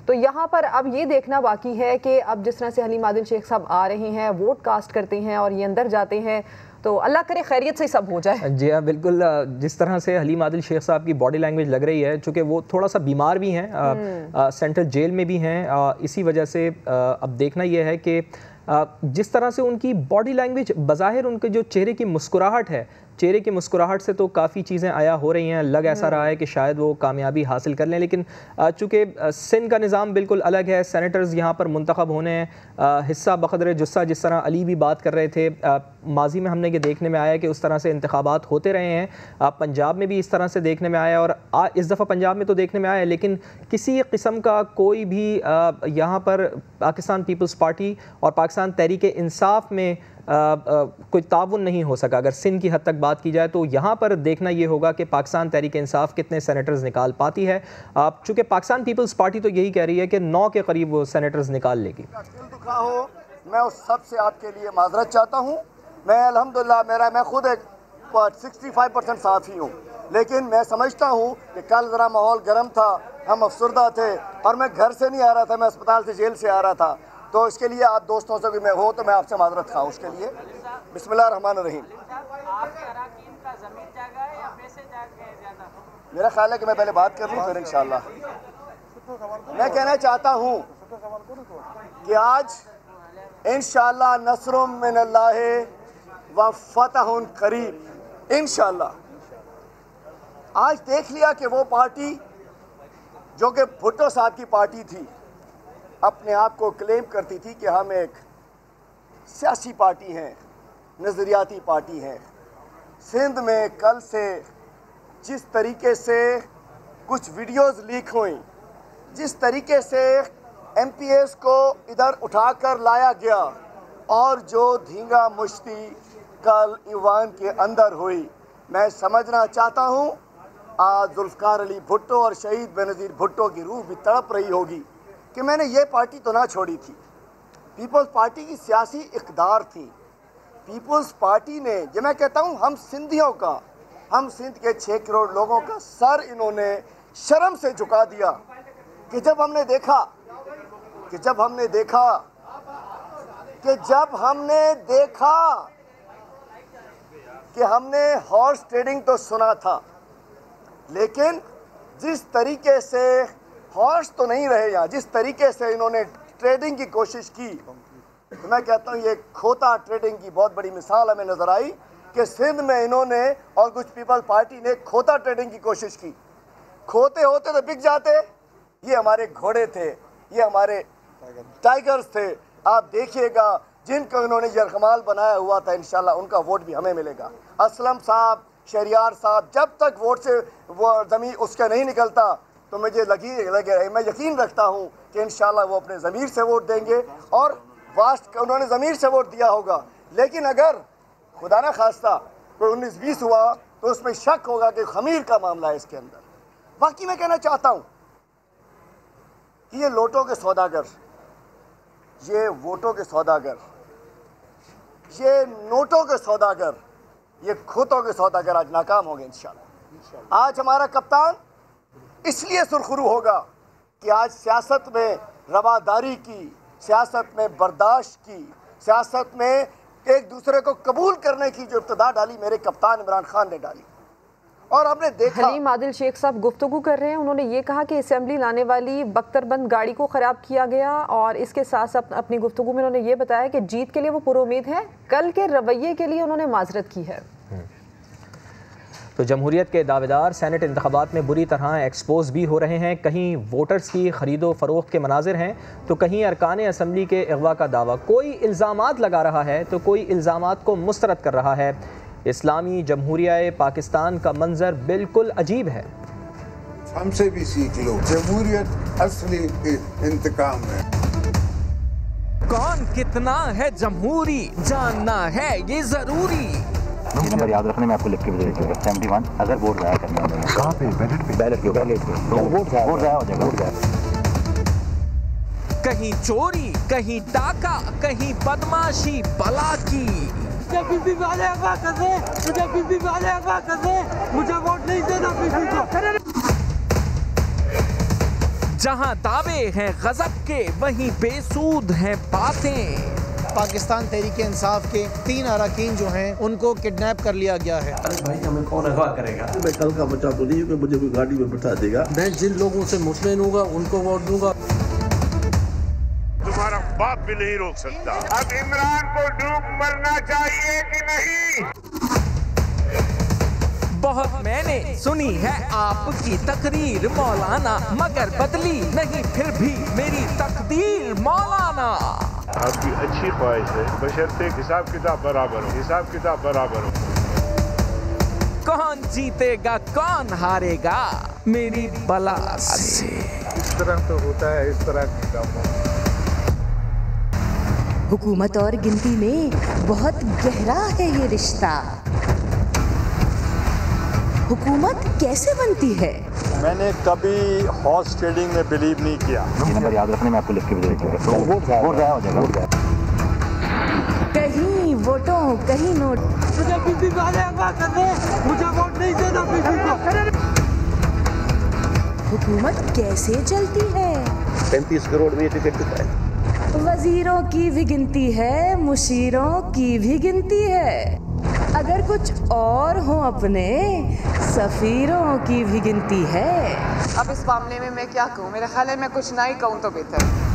तो यहाँ पर अब ये देखना बाकी है कि अब जिस तरह से हलीम आदिल शेख साहब आ रहे हैं, वोट कास्ट करते हैं और ये अंदर जाते हैं, तो अल्लाह करे खैरियत से सब हो जाए। जी हाँ, बिल्कुल। जिस तरह से हलीम आदिल शेख साहब की बॉडी लैंग्वेज लग रही है, चूँकि वो थोड़ा सा बीमार भी हैं, सेंट्रल जेल में भी हैं, इसी वजह से अब देखना यह है कि जिस तरह से उनकी बॉडी लैंग्वेज, बज़ाहिर उनके जो चेहरे की मुस्कुराहट है, चेहरे की मुस्कुराहट से तो काफ़ी चीज़ें आया हो रही हैं, लग ऐसा रहा है कि शायद वो कामयाबी हासिल कर लें। लेकिन चूँकि सिंध का निज़ाम बिल्कुल अलग है, सेनेटर्स यहाँ पर मुंतखब होने हैं, हिस्सा बक़दर जुस्सा, जिस तरह अली भी बात कर रहे थे, माजी में हमने ये देखने में आया कि उस तरह से इंतखाबात होते रहे हैं। पंजाब में भी इस तरह से देखने में आया और इस दफ़ा पंजाब में तो देखने में आया, लेकिन किसी किस्म का कोई भी यहाँ पर पाकिस्तान पीपल्स पार्टी और पाकिस्तान तहरीक इंसाफ में कोई ताउन नहीं हो सका। अगर सिंध की हद तक बात की जाए तो यहाँ पर देखना ये होगा कि पाकिस्तान तहरीक इंसाफ कितने सेनेटर्स निकाल पाती है। चूँकि पाकिस्तान पीपल्स पार्टी तो यही कह रही है कि 9 के करीब वो सेनेटर्स निकाल लेगी। दुखा हो, मैं उस सब से आपके लिए माजरत चाहता हूँ। मैं अल्हम्दुलिल्लाह मैं खुद एक 65% साफ़ी हूँ, लेकिन मैं समझता हूँ कि कल ज़रा माहौल गर्म था, हम अफसरदा थे और मैं घर से नहीं आ रहा था, मैं अस्पताल से जेल से आ रहा था। तो इसके लिए आप दोस्तों से भी मैं हो तो मैं आपसे माजरत खाऊँ उसके लिए। बिस्मिल्लाहिर्रहमानिर्रहीम। मेरा ख्याल है कि मैं पहले बात कर लूँ फिर इंशाल्लाह। मैं कहना चाहता हूँ कि आज इंशाल्लाह नस्रुम मिनल्लाह व फतहुन करीब, इंशाल्लाह। आज देख लिया कि वो पार्टी जो कि भुट्टो साहब की पार्टी थी, अपने आप को क्लेम करती थी कि हम एक सियासी पार्टी हैं, नज़रियाती पार्टी हैं। सिंध में कल से जिस तरीके से कुछ वीडियोस लीक हुई, जिस तरीके से MPs को इधर उठाकर लाया गया और जो धींगा मुश्ती कल ईवान के अंदर हुई, मैं समझना चाहता हूँ आज जुल्फ़िकार अली भुट्टो और शहीद बेनज़ीर भुट्टो की रूह भी तड़प रही होगी कि मैंने ये पार्टी तो ना छोड़ी थी। पीपल्स पार्टी की सियासी इक़्तिदार थी। पीपल्स पार्टी ने, जो मैं कहता हूँ हम सिंधियों का, हम सिंध के 6 करोड़ लोगों का सर इन्होंने शर्म से झुका दिया कि जब हमने देखा कि हमने हॉर्स ट्रेडिंग तो सुना था, लेकिन जिस तरीके से हॉर्स तो नहीं रहे यहाँ, जिस तरीके से इन्होंने ट्रेडिंग की कोशिश की, तो मैं कहता हूँ ये खोता ट्रेडिंग की बहुत बड़ी मिसाल हमें नज़र आई कि सिंध में इन्होंने और कुछ पीपल पार्टी ने खोता ट्रेडिंग की कोशिश की। खोते होते तो बिक जाते। ये हमारे घोड़े थे, ये हमारे टाइगर्स थे। आप देखिएगा जिनको इन्होंने यरगमाल बनाया हुआ था, इंशाल्लाह उनका वोट भी हमें मिलेगा। असलम साहब, शहरियार साहब, जब तक वोट से वो ज़मीर उसका नहीं निकलता तो मुझे मैं यकीन रखता हूँ कि इंशाल्लाह वो अपने ज़मीर से वोट देंगे और वास्ट उन्होंने ज़मीर से वोट दिया होगा। लेकिन अगर खुदा ना खास्ता कोई 19-20 हुआ तो उसमें शक होगा कि खमीर का मामला है इसके अंदर। बाकी मैं कहना चाहता हूँ कि ये लोटों के सौदागर, ये वोटों के सौदागर, ये नोटों के सौदागर, ये खोतों के सौदागर आज नाकाम होंगे इंशाल्लाह। आज हमारा कप्तान इसलिए सुरखरू होगा कि आज सियासत में रवादारी की, सियासत में बर्दाश्त की, सियासत में एक दूसरे को कबूल करने की जो इब्तिदा डाली मेरे कप्तान इमरान खान ने डाली। और हमने देखा हलीम आदिल शेख साहब गुफ्तगू कर रहे हैं। उन्होंने ये कहा कि असेंबली लाने वाली बख्तरबंद गाड़ी को ख़राब किया गया और इसके साथ साथ अपनी गुफ्तगू में उन्होंने ये बताया कि जीत के लिए वो पुरुमीद है, कल के रवैये के लिए उन्होंने माजरत की है। तो जमहूरियत के दावेदार सेनेट इंतखाबात में बुरी तरह एक्सपोज भी हो रहे हैं। कहीं वोटर्स की खरीदो फरोख्त के मनाजिर हैं तो कहीं अरकान असम्बली के अगवा का दावा। कोई इल्ज़ामात लगा रहा है तो कोई इल्ज़ामात को मुस्तरद कर रहा है। इस्लामी जमहूरिया पाकिस्तान का मंजर बिल्कुल अजीब है। हमसे भी सीख लो, जमहूरियत असली इंतकाम है। कौन कितना है जमहूरी, जानना है ये जरूरी। ये नंबर याद रखने में आपको लिख के भी दे दूंगा 71 अगर वोट ज़ाया करना है। कहाँ पे? बैलेट पे वोट ज़ाया हो जाएगा। कहीं चोरी, कहीं डाका, कहीं बदमाशी बला की। मुझे बीबी वाले अगवा कर दे, मुझे बीबी वाले अगवा कर दे, मुझे वोट नहीं देना बीबी को। जहां दावे हैं गजब के, वहीं बेसूद हैं बातें। पाकिस्तान तहरीक इंसाफ के 3 अरकान जो हैं उनको किडनैप कर लिया गया है। अरे भाई हमें कौन अगवा करेगा? मैं कल का बच्चा तो नहीं, मुझे कोई गाड़ी में बिठा देगा। मैं जिन लोगों से मुतमईन होगा उनको वोट दूंगा। तुम्हारा बाप भी नहीं रोक सकता। अब इमरान को डूब मरना चाहिए कि नहीं? बहुत मैंने सुनी है आपकी तकरीर मौलाना, मगर बदली नहीं फिर भी मेरी तकदीर मौलाना। आपकी अच्छी ख्वाहिश है, बशर्ते हिसाब किताब बराबर हो, हिसाब किताब बराबर हो। कौन जीतेगा कौन हारेगा मेरी बला से। इस तरह तो होता है, इस तरह की काम। हुकूमत और गिनती में बहुत गहरा है ये रिश्ता। हुकूमत कैसे बनती है? मैंने कभी हॉर्स ट्रेडिंग में बिलीव नहीं किया। ये नंबर याद रखने में आपको लिख के भी दे दूंगा वोट ज़ाया हो जाएगा। कहीं वोटों कहीं नोट। मुझे बीबी वाले अगवा कर दे, मुझे वोट नहीं देना बीबी को। हुकूमत कैसे चलती है? 35 करोड़ में टिकट देता है। वजीरों की भी गिनती है, मुशीरों की भी गिनती है। अगर कुछ और हो अपने सफीरों की भी गिनती है। अब इस मामले में मैं क्या कहूँ? मेरा ख्याल है मैं कुछ ना ही कहूँ तो बेहतर।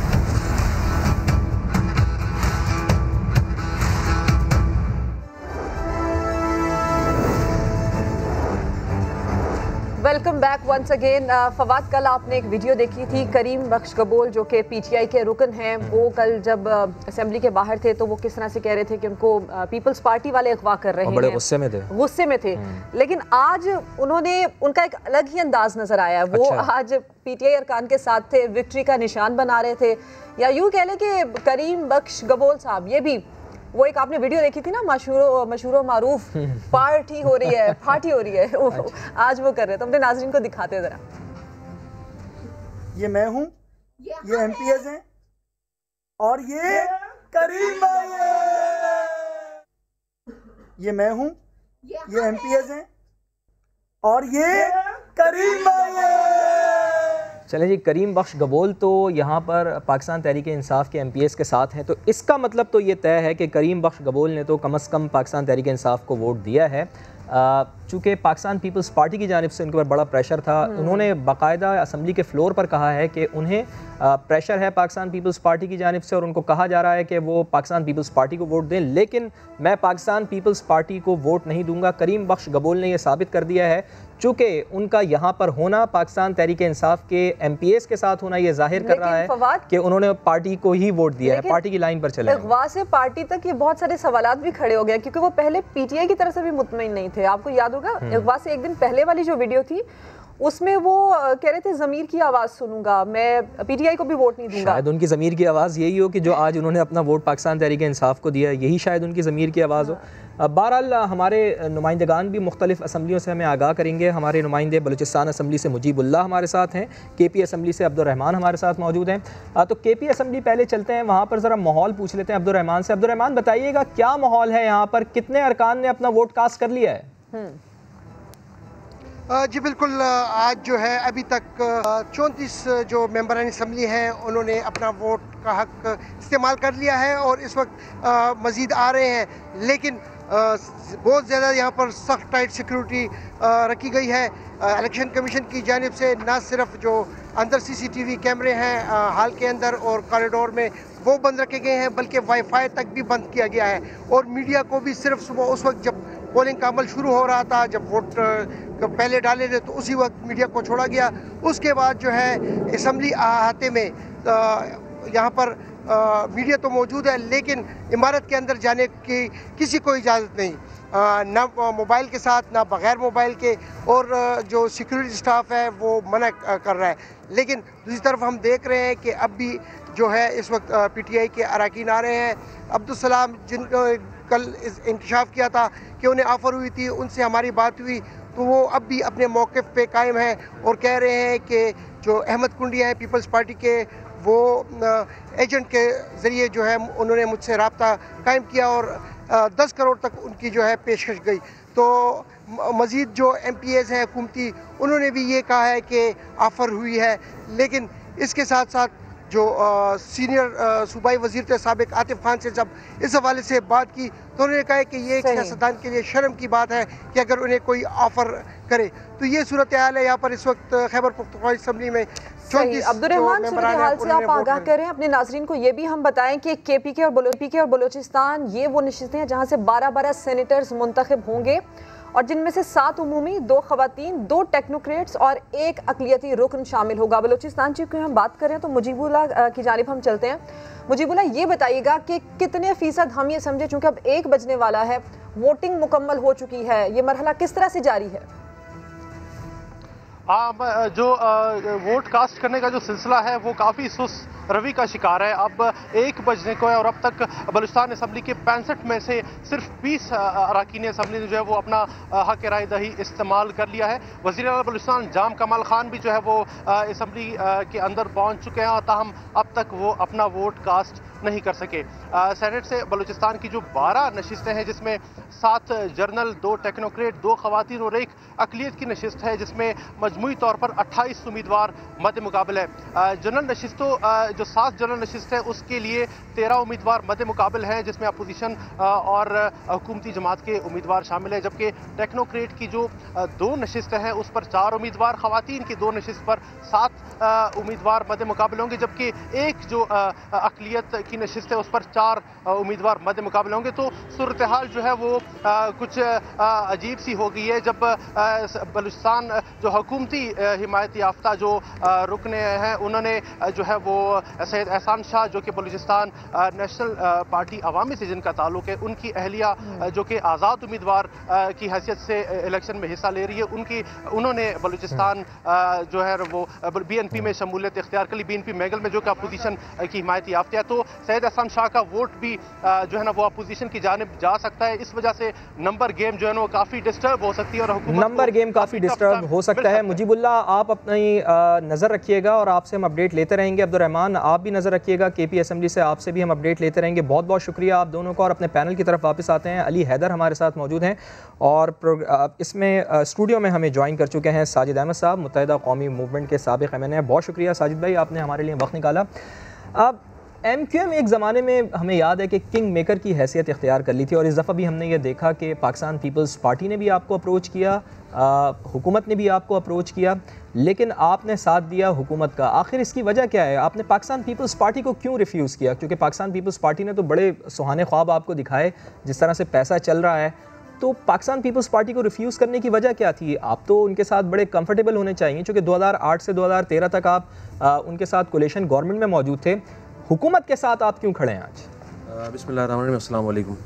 Welcome back once again. Fawad, कल आपने एक वीडियो देखी थी करीम बख्श गबोल जो कि पीटीआई के रुकन हैं, वो कल जब असेंबली के बाहर थे तो वो किस तरह से कह रहे थे कि उनको पीपल्स पार्टी वाले अगवा कर रहे हैं, बड़े गुस्से में थे। लेकिन आज उनका एक अलग ही अंदाज नजर आया। वो आज पीटीआई अरकान के साथ थे, विक्ट्री का निशान बना रहे थे, या यूँ कह लें कि करीम बख्श गबोल साहब ये भी वो एक आपने वीडियो देखी थी ना, मशहूर मारूफ पार्टी हो रही है, पार्टी हो रही है, आज वो कर रहे थे। अपने नाज़रीन को दिखाते जरा। ये मैं हूँ, ये एमपीएस हैं और ये करीम भाई है। ये मैं हूँ, ये एमपीएस हैं और ये करीम भाई है। चलें जी, करीम बख्श गबोल तो यहाँ पर पाकिस्तान तहरीक इंसाफ के एमपीएस के साथ हैं, तो इसका मतलब तो ये तय है कि करीम बख्श गबोल ने तो कम से कम पाकिस्तान तहरीक इंसाफ को वोट दिया है। चूँकि पाकिस्तान पीपल्स पार्टी की जानिब से उनके ऊपर बड़ा प्रेशर था, उन्होंने बाकायदा असम्बली के फ्लोर पर कहा है कि उन्हें प्रेशर है पाकिस्तान पीपल्स पार्टी की जानिब से और उनको कहा जा रहा है कि वो पाकिस्तान पीपल्स पार्टी को वोट दें, लेकिन मैं पाकिस्तान पीपल्स पार्टी को वोट नहीं दूंगा। करीम बख्श गबोल ने यह साबित कर दिया है, चूँकि उनका यहाँ पर होना पाकिस्तान तहरीक इंसाफ के एमपीएस के साथ होना ये जाहिर कर रहा है कि उन्होंने पार्टी को ही वोट दिया है, पार्टी की लाइन पर चले। अगवा से पार्टी तक ये बहुत सारे सवालात भी खड़े हो गए, क्योंकि वो पहले पीटीआई की तरफ से भी मुतमईन नहीं थे। आपको याद होगा अगवा से एक दिन पहले वाली जो वीडियो थी उसमें वो कह रहे थे ज़मीर की आवाज़ सुनूंगा, मैं पीटीआई को भी वोट नहीं दूंगा। शायद उनकी ज़मीर की आवाज़ यही हो कि जो आज उन्होंने अपना वोट पाकिस्तान तहरीक इंसाफ को दिया, यही शायद उनकी ज़मीर की आवाज़ हो। बहरहाल हमारे नुमाइंदगान भी मुख्तलिफ असम्बलियों से हमें आगाह करेंगे। हमारे नुमाइंदे बलूचिस्तान असम्बली से मुजीबुल्लाह हमारे साथ हैं, केपी असम्बली से अब्दुर्रहमान हमारे साथ मौजूद हैं। तो केपी असम्बली पहले चलते हैं, वहाँ पर ज़रा माहौल पूछ लेते हैं अब्दुर्रहमान से। अब्दुर्रहमान, बताइएगा क्या माहौल है यहाँ पर, कितने अरकान ने अपना वोट कास्ट कर लिया है? जी बिल्कुल, आज जो है अभी तक 34 जो मेंबरान असम्बली हैं उन्होंने अपना वोट का हक इस्तेमाल कर लिया है और इस वक्त मज़ीद आ रहे हैं, लेकिन बहुत ज़्यादा यहाँ पर सख्त टाइट सिक्योरिटी रखी गई है। इलेक्शन कमीशन की जानिब से न सिर्फ जो अंदर सीसीटीवी कैमरे हैं हाल के अंदर और कॉरिडोर में वो बंद रखे गए हैं, बल्कि वाईफाई तक भी बंद किया गया है और मीडिया को भी सिर्फ सुबह उस वक्त जब पोलिंग का अमल शुरू हो रहा था, जब वोट पहले डाले थे तो उसी वक्त मीडिया को छोड़ा गया। उसके बाद जो है असम्बली अहाते में यहाँ पर मीडिया तो मौजूद है, लेकिन इमारत के अंदर जाने की किसी को इजाज़त नहीं, ना मोबाइल के साथ ना बग़ैर मोबाइल के, और जो सिक्योरिटी स्टाफ है वो मना कर रहा है। लेकिन दूसरी तरफ हम देख रहे हैं कि अब भी जो है इस वक्त पीटीआई के अरकान आ रहे हैं। अब्दुल सलाम कल इंकशाफ किया था कि उन्हें ऑफ़र हुई थी, उनसे हमारी बात हुई तो वो अब भी अपने मौक़िफ़ पे कायम है और कह रहे हैं कि जो अहमद कुंडिया हैं पीपल्स पार्टी के, वो एजेंट के ज़रिए जो है उन्होंने मुझसे रब्ता कायम किया और 10 करोड़ तक उनकी जो है पेशकश गई। तो मज़ीद जो MPAs हैं हुकूमती, उन्होंने भी ये कहा है कि ऑफ़र हुई है, लेकिन इसके साथ साथ जो सीनियर सूबाई वज़ीर थे साबिक़ आतिफ खान से जब इस हवाले से बात की तो उन्होंने कहा कि ये एक सियासतदान के लिए शर्म की बात है कि अगर उन्हें कोई ऑफ़र करे। तो ये सूरत हाल है यहाँ पर इस वक्त खैबर पख्तूनख्वा असम्बली में। अब्दुर्रहमान, सूरत हाल से आप आगाह करें अपने नाजरीन को। ये भी हम बताएं कि KPK और बलोचिस्तान ये वो नशिस्तें हैं जहाँ से 12 सेनेटर्स मुंतखब होंगे और जिनमें से 7 उमूमी, 2 खवातीन, 2 टेक्नोक्रेट्स और 1 अक़लियती रुकन शामिल होगा। बलोचिस्तान की हम बात करें तो मुजीबुल्लाह की जानिब हम चलते हैं। मुजीबुल्लाह, ये बताइएगा कि कितने फ़ीसद हम ये समझे, चूँकि अब 1 बजने वाला है, वोटिंग मुकम्मल हो चुकी है, ये मरहला किस तरह से जारी है? जो वोट कास्ट करने का जो सिलसिला है वो काफ़ी सुस्त रवि का शिकार है। अब 1 बजने को है और अब तक बलूचिस्तान असम्बली के 65 में से सिर्फ 20 अरकान असम्बली ने जो है वो अपना हक राय दही इस्तेमाल कर लिया है। वज़ीर आला बलूचिस्तान जाम कमाल खान भी जो है वो असम्बली के अंदर पहुंच चुके हैं, ताहम अब तक वो अपना वोट कास्ट नहीं कर सके। सेनेट से बलूचिस्तान की जो 12 नशिस्तें हैं, जिसमें 7 जर्नल, 2 टेक्नोक्रेट, 2 खवातीन और 1 अक़लियत की नशिस्त है, जिसमें मजमूई तौर पर 28 उम्मीदवार मद्दे मुकाबल है। जनरल नशिस्तों जो 7 जनरल नशिस्त है उसके लिए 13 उम्मीदवार मद्दे मुकाबल हैं, जिसमें अपोजिशन और हुकूमती जमात के उम्मीदवार शामिल हैं। जबकि टेक्नोक्रेट की जो 2 नशिस्तें हैं उस पर 4 उम्मीदवार, खवातीन की 2 नशिस्त पर 7 उम्मीदवार मद्दे मुकाबल होंगे, जबकि 1 जो अक़लियत की नशिस्त है उस पर 4 उम्मीदवार मद्दे मुकाबले होंगे। तो सूरत हाल जो है वो कुछ अजीब सी हो गई है जब बलूचिस्तान जो हुकूमती हिमायत याफ्ता जो रुकने हैं उन्होंने जो है वो सैयद एहसान शाह जो कि बलूचिस्तान नेशनल पार्टी अवामी से जिनका ताल्लुक है, उनकी अहलिया जो कि आज़ाद उम्मीदवार की हैसियत से इलेक्शन में हिस्सा ले रही है, उन्होंने बलूचिस्तान जो है वो BNP में शमूलियत इख्तियार कर ली। BNP मैगल में जो कि अपोजिशन की हिमायत याफ्ता है, तो सैयद एहसान शाह का वोट भी जो है ना वो अपोजिशन की जानिब जा सकता है। इस वजह से नंबर गेम जो है ना वो काफ़ी डिस्टर्ब हो सकती है और नंबर गेम काफ़ी डिस्टर्ब हो सकता है। मुजीबुल्लाह, आप अपनी नज़र रखिएगा और आपसे हम अपडेट लेते रहेंगे। अब्दुर्रहमान, आप भी नज़र रखिएगा। KP असम्बली से आपसे भी हम अपडेट लेते रहेंगे। बहुत बहुत शुक्रिया आप दोनों का। और अपने पैनल की तरफ वापस आते हैं। अली हैदर हमारे साथ मौजूद हैं और इसमें स्टूडियो में हमें ज्वाइन कर चुके हैं साजिद अहमद साहब, मुत्तहिदा कौमी मूवमेंट के साबिक़ MNA। बहुत शुक्रिया साजिद भाई, आपने हमारे लिए वक्त निकाला। अब MQM एक ज़माने में हमें याद है कि किंग मेकर की हैसियत इख्तियार कर ली थी और इस दफ़ा भी हमने ये देखा कि पाकिस्तान पीपल्स पार्टी ने भी आपको अप्रोच किया, हुकूमत ने भी आपको अप्रोच किया, लेकिन आपने साथ दिया हुकूमत का। आखिर इसकी वजह क्या है? आपने पाकिस्तान पीपल्स पार्टी को क्यों रिफ्यूज़ किया? क्योंकि पाकिस्तान पीपल्स पार्टी ने तो बड़े सुहाने ख्वाब आपको दिखाए, जिस तरह से पैसा चल रहा है, तो पाकिस्तान पीपल्स पार्टी को रिफ्यूज़ करने की वजह क्या थी? आप तो उनके साथ बड़े कंफर्टेबल होने चाहिए, क्योंकि 2008 से 2013 तक आप उनके साथ कोलिशन गवर्नमेंट में मौजूद थे। हुकूमत के साथ आप क्यों खड़े हैं आज? बिस्मिल्लाहिर्रहमानिर्रहीम, अस्सलाम वालेकुम।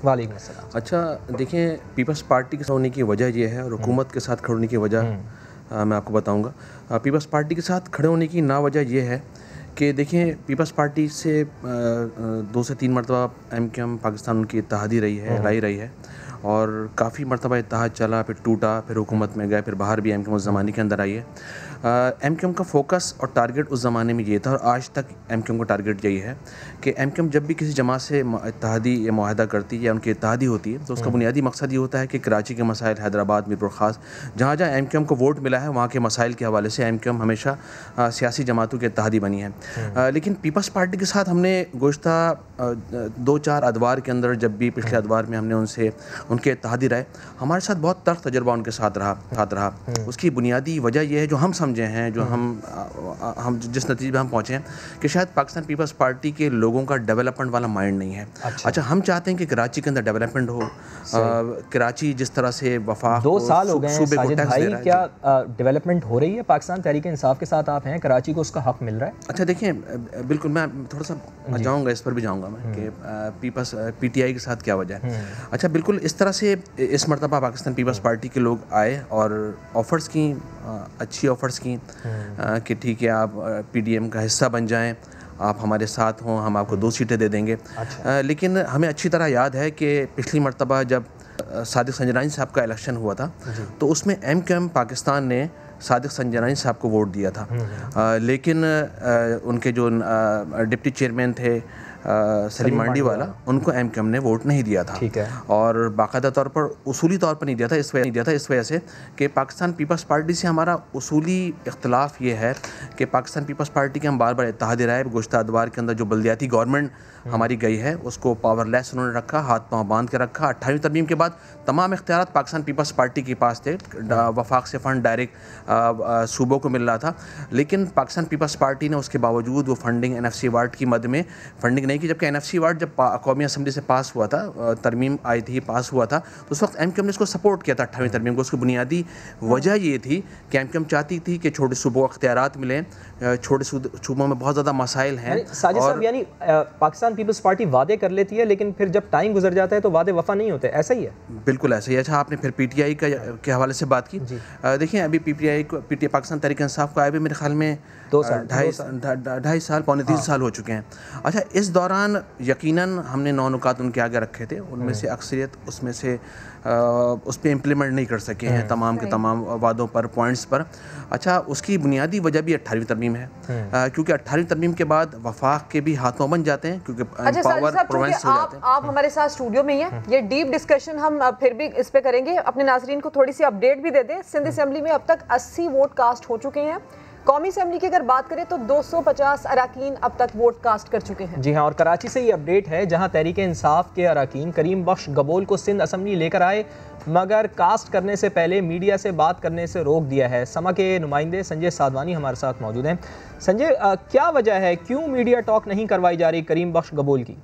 वालेकुम अस्सलाम। अच्छा, देखें, पीपल्स पार्टी के साथ होने की वजह यह है और हुकूमत के साथ खड़े होने की वजह मैं आपको बताऊंगा। पीपल्स पार्टी के साथ खड़े होने की ना वजह यह है कि देखें, पीपल्स पार्टी से 2 से 3 मरतबा MQM पाकिस्तान उनकी इत्तेहादी रही है, रही है और काफ़ी मरतबा इत्तेहाद चला, फिर टूटा, फिर हुकूमत में गए, फिर बाहर भी MQM उस ज़माने के अंदर आई है। MQM का फोकस और टारगेट उस ज़माने में ये था और आज तक MQM का टारगेट यही है कि MQM जब भी किसी जमात से इत्तेहादी या मुआहदा करती है या उनकी इत्तेहादी होती है तो उसका बुनियादी मकसद ये होता है कि कराची के मसाइल, हैदराबाद, मीरपुर ख़ास, जहाँ जहाँ MQM को वोट मिला है वहाँ के मसाइल के हवाले से MQM हमेशा सियासी जमातों की इत्तेहादी बनी है। लेकिन पीपल्स पार्टी के साथ हमने गुज़श्ता 2-4 अदवार के अंदर, जब भी पिछले अदवार में हमने उनसे उनके इत्तेहादी रहे, हमारे साथ बहुत तल्ख़ तजुर्बा उनके साथ रहा। उसकी बुनियादी वजह यह है, जो हम समझे हैं, जो हम जिस नतीजे पे हम पहुँचे हैं, कि शायद पाकिस्तान पीपल्स पार्टी के लोगों का डेवलपमेंट वाला माइंड नहीं है। अच्छा, हम चाहते हैं कि कराची के अंदर डेवलपमेंट हो। कराची जिस तरह से वफाक 2 साल हो गए साजिद भाई, क्या डेवलपमेंट हो रही है? पाकिस्तान तहरीक इंसाफ के साथ आप हैं, कराची को उसका हक मिल रहा है? अच्छा, देखें, बिल्कुल मैं थोड़ा सा जाऊँगा, इस पर भी जाऊँगा मैं कि पीपल्स PTI के साथ क्या वजह है। अच्छा, बिल्कुल इस तरह से इस मरतबा पाकिस्तान पीपल्स पार्टी के लोग आए और ऑफ़र्स की, अच्छी ऑफ़र्स की कि ठीक है आप PDM का हिस्सा बन जाएं, आप हमारे साथ हों, हम आपको 2 सीटें दे देंगे। लेकिन हमें अच्छी तरह याद है कि पिछली मरतबा जब सादिक संजरानी साहब का इलेक्शन हुआ था तो उसमें MQM पाकिस्तान ने सादिक संजरानी साहब को वोट दिया था। लेकिन उनके जो डिप्टी चेयरमैन थे सलीम मांडीवाला, उनको MQM ने वोट नहीं दिया था। ठीक है। और बाकायदा तौर पर उसूली तौर पर नहीं दिया था, इस वजह से कि पाकिस्तान पीपल्स पार्टी से हमारा उसूली इख्तलाफ ये है कि पाकिस्तान पीपल्स पार्टी के हम बार बार इत्तेहाद राय गुज़श्ता अदवार के अंदर जो बल्दियाती गवर्नमेंट हमारी गई है उसको पावरलेस उन्होंने रखा, हाथ पाँव बांध के रखा। 28वीं तरमीम के बाद तमाम इख्तियार पाकिस्तान पीपल्स पार्टी के पास थे, वफाक से फ़ंड डायरेक्ट सूबों को मिल रहा था। लेकिन पाकिस्तान पीपल्स पार्टी ने उसके बावजूद वो फंडिंग NFC अवार्ड की मद में फंडिंग नहीं की, जबकि NFC अवार्ड जब कौमी असम्बली से पास हुआ था, तरमीम आई थी, पास हुआ था, तो उस वक्त MQM ने इसको सपोर्ट किया था 28वीं तरमीम को। उसकी बुनियादी वजह ये थी कि MQM चाहती थी कि छोटे सूबों को इख्तियारात मिलें, छोटे सूबों में बहुत ज़्यादा मसाइल हैं। साजिद साहब, यानी पाकिस्तान पीपल्स पार्टी वादे कर लेती है लेकिन फिर जब टाइम गुजर जाता है तो वादे वफा नहीं होते, ऐसा ही है? बिल्कुल ऐसा ही। अच्छा, आपने फिर PTI के हवाले से बात की। देखिए, अभी PTI पाकिस्तान तहरीक इंसाफ को आए हुए मेरे ख्याल में 2.5 साल, पौने 3 साल हो चुके हैं। अच्छा, इस दौरान यकीनन हमने 9 नुकात उनके आगे रखे थे, उनमें से अक्सरियत उसमें से उस पर इम्प्लीमेंट नहीं कर सके हैं तमाम के तमाम वादों पर, पॉइंट्स पर। अच्छा, उसकी बुनियादी वजह भी 18वीं तरमीम है, क्योंकि 18वीं तरमीम के बाद वफाक के भी हाथों बन जाते हैं, क्योंकि पावर प्रोविंस हो जाते हैं। आप हमारे साथ स्टूडियो में ही हैं, ये डीप डिस्कशन हम फिर भी इस पे करेंगे। अपने नाजरीन को थोड़ी सी अपडेट भी दे दें। सिंध असेंबली में अब तक 80 वोट कास्ट हो चुके हैं। कौमी असेंबली की अगर बात करें तो 250 अराकीन अब तक वोट कास्ट कर चुके हैं। जी हाँ, और कराची से ये अपडेट है जहां तहरीक इंसाफ के अराकीन करीम बख्श गबोल को सिंध असेंबली लेकर आए, मगर कास्ट करने से पहले मीडिया से बात करने से रोक दिया है। समा के नुमाइंदे संजय साधवानी हमारे साथ मौजूद हैं। संजय, क्या वजह है, क्यों मीडिया टॉक नहीं करवाई जा रही करीम बख्श गबोल की?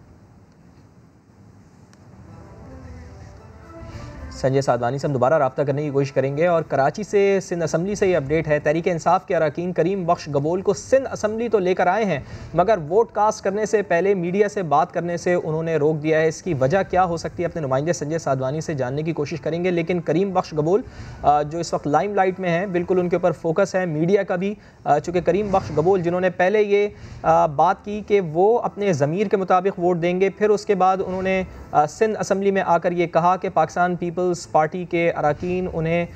संजय साधवानी से हम दोबारा रब्ता करने की कोशिश करेंगे। और कराची से सिंध असेंबली से ये अपडेट है, तहरीक इंसाफ के अरकान करीम बख्श गबोल को सिंध असेंबली तो लेकर आए हैं, मगर वोट कास्ट करने से पहले मीडिया से बात करने से उन्होंने रोक दिया है। इसकी वजह क्या हो सकती है, अपने नुमाइंदे संजय साधवानी से जानने की कोशिश करेंगे। लेकिन करीम बख्श गबोल जो इस वक्त लाइमलाइट में हैं, बिल्कुल उनके ऊपर फोकस है मीडिया का भी, चूँकि करीम बख्श गबोल जिन्होंने पहले ये बात की कि वो अपने ज़मीर के मुताबिक वोट देंगे, फिर उसके बाद उन्होंने सिंध असेंबली में आकर ये कहा कि पाकिस्तान पीपल्स पार्टी के अरकान उन्हें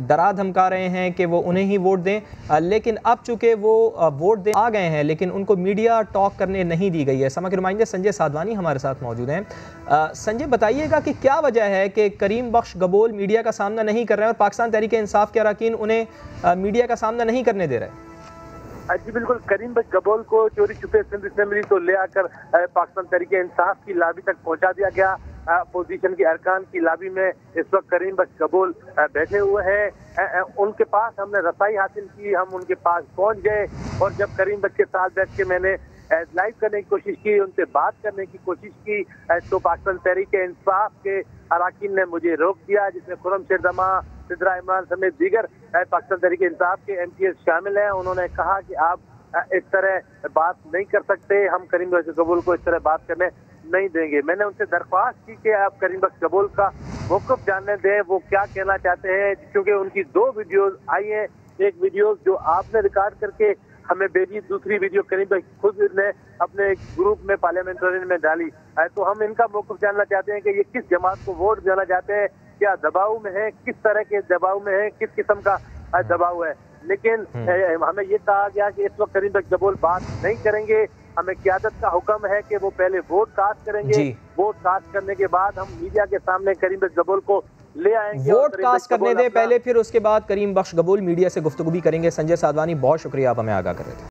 डरा धमका रहे हैं कि वो उन्हें ही वोट दें। लेकिन अब चूँकि वो वोट दे आ गए हैं, लेकिन उनको मीडिया टॉक करने नहीं दी गई है। समा के नुमाइंदे संजय साधवानी हमारे साथ मौजूद हैं। संजय, बताइएगा कि क्या वजह है कि करीम बख्श गबोल मीडिया का सामना नहीं कर रहे हैं और पाकिस्तान तहरीक इंसाफ के अरकान उन्हें मीडिया का सामना नहीं करने दे रहे? जी बिल्कुल, करीम बख्श गबोल को चोरी छुपे सिंध असेंबली तो ले आकर पाकिस्तान तहरीक इंसाफ की लाबी तक पहुंचा दिया गया। अपोजिशन के अरकान की लाबी में इस वक्त करीम बख्श गबोल बैठे हुए हैं। उनके पास हमने रसाई हासिल की, हम उनके पास पहुंच गए और जब करीम बख्श के साथ बैठ के मैंने लाइव करने की कोशिश की, उनसे बात करने की कोशिश की, तो पाकिस्तान तहरीक इंसाफ के अरकान ने मुझे रोक दिया, जिसमें खुर्रम शेरजमा, सिद्रा इमरान समेत दीगर पाकिस्तान तहरीक इंसाफ के MPs शामिल हैं। उन्होंने कहा कि आप इस तरह बात नहीं कर सकते, हम करीम बख्श गबोल को इस तरह बात करने नहीं देंगे। मैंने उनसे दरख्वास्त की कि आप करीम बख्श गबोल का मौक़िफ़ जानने दें, वो क्या कहना चाहते हैं, क्योंकि उनकी 2 वीडियोस आई हैं। एक वीडियो जो आपने रिकॉर्ड करके हमें भेजी, दूसरी वीडियो करीम बख्श खुद ने अपने ग्रुप में पार्लियामेंटेरियन में डाली। तो हम इनका मौक़िफ़ जानना चाहते हैं कि ये किस जमात को वोट देना चाहते हैं, क्या दबाव में है, किस तरह के दबाव में है, किस किस्म का दबाव है। लेकिन हमें ये कहा गया कि इस वक्त करीम बख्श गबोल बात नहीं करेंगे, हमें क़यादत का हुक्म है कि वो पहले वोट कास्ट करेंगे, वोट कास्ट करने के बाद हम मीडिया के सामने करीम बख्श गबोल को ले आएंगे। वोट कास्ट करने दे पहले, फिर उसके बाद करीम बख्श गबोल मीडिया से गुफ्तगू भी करेंगे। संजय साधवानी, बहुत शुक्रिया, आप हमें आगाह कर रहे थे।